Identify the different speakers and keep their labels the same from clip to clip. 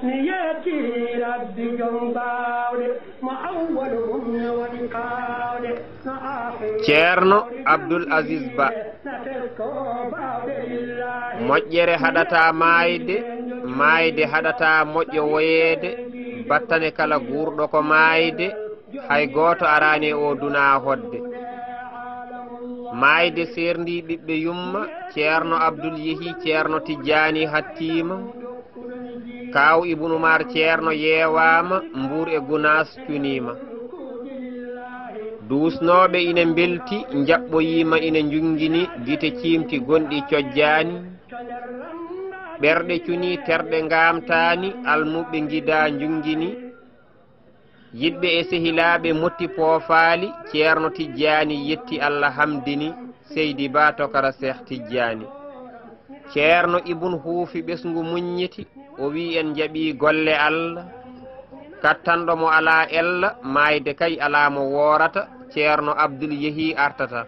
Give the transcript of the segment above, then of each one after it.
Speaker 1: نياتي ربي جنباود ما أولهم ونكاود
Speaker 2: ceerno Abdoul Aziz Ba moƴƴere haɗata maayde haɗata moƴƴo woyeede battane kala guurɗo ko maayde hay gooto arani o duna hodde maayde serndi ɓiɓɓe yumma ceerno Abdoul yehi ceerno Tidiani hattima kaw Ibnu Umar ceerno yeewama Mbour e Gounass cunima duusnoɓe ina belti jaɓɓoyima ina jungini gite cimti gonɗi cojjani ɓerɗe cuni terɗe ngamtani almuɓe gida jungini yiɗɓe e sehilaɓe motti poofaali ceerno Tidiani yetti Allah hamdini Seydi Ba Tokara Cheikh Tidiani ceerno Ibn huufi ɓesgu muññiti o wi en jaaɓi golle Allah kattanɗo mo ala ella maayde kay ala mo worata ceerno Abdoul yehi artata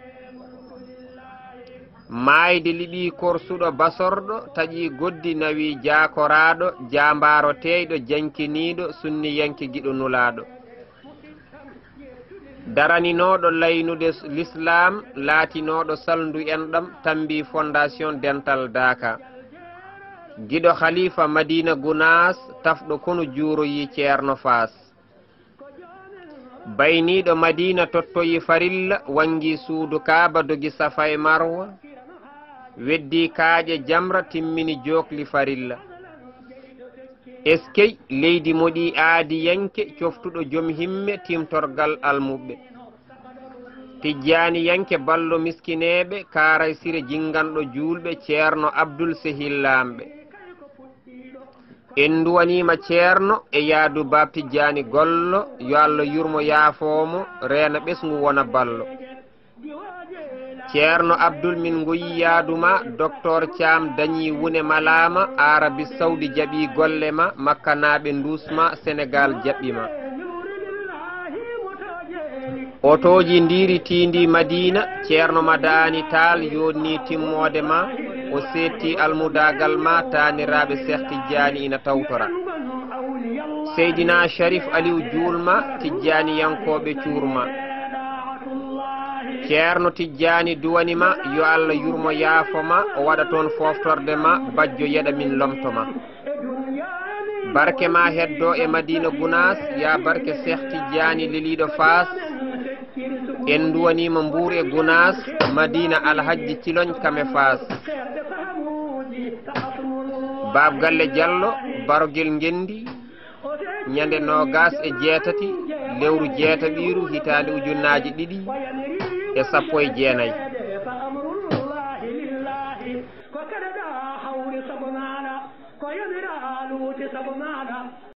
Speaker 2: maayde liɓi korsuɗo basorɗo taƴi goddi nawi jaakoraɗo jambaro teyɗo jankiniɗo sunniyanke giɗo nulaɗo daraninoɗo laynude l'islam laatinoɗo salndu enɗam tambi fondation dental Daka giɗo khalifa Madina Gounass tafɗo kono juuroyi ceerno Faas bayniɗo Madina tottoyi farilla wangi suudu Kaaba dogi Safa e Marwa weddi kaaƴe jamra timmini jokli farilla eskey leydi moɗi aadi yanke coftuɗo joom himme timtorgal almuɓe Tidiani yanke ballo miskineɓe karay sire jinganɗo julɓe ceerno Abdoul sehillamɓe en duwanima ceerno e yaadu bab Tidiani gollo yo Allah yurmo yaafomo reena ɓesgu wona ballo ceerno Abdoul min goyi yaaduma docteur Thiam dañi wune malama Arabie Saoudi jaɓi golle ma makkanaɓe dusma Sénégal jaɓɓima otoji ndiri tindi Madina ceerno Madani Tall yonni timmode ma o setti almudagal ma taniraɓe Cheikh Tidiani ina tawtora Seydina Sharif Aliou Julma Tidiani yankoɓe cuurma ceerno Tidiani duwanima yo Allah yurmo yaafoma o waɗa toon foftorde ma bajjo yeɗa min lomtoma barke ma heddo e Madina Gounass ya barke Cheikh Tidiani leliɗo Faas en duwanima Mbour e Gounass Madina Alhaji Ciloñ kame Faas Bab Galle Diallo Barogel Ngendi ñande nogas e jeetati lewru jeetaɓiru hitande ujunnaji ɗiɗi e 19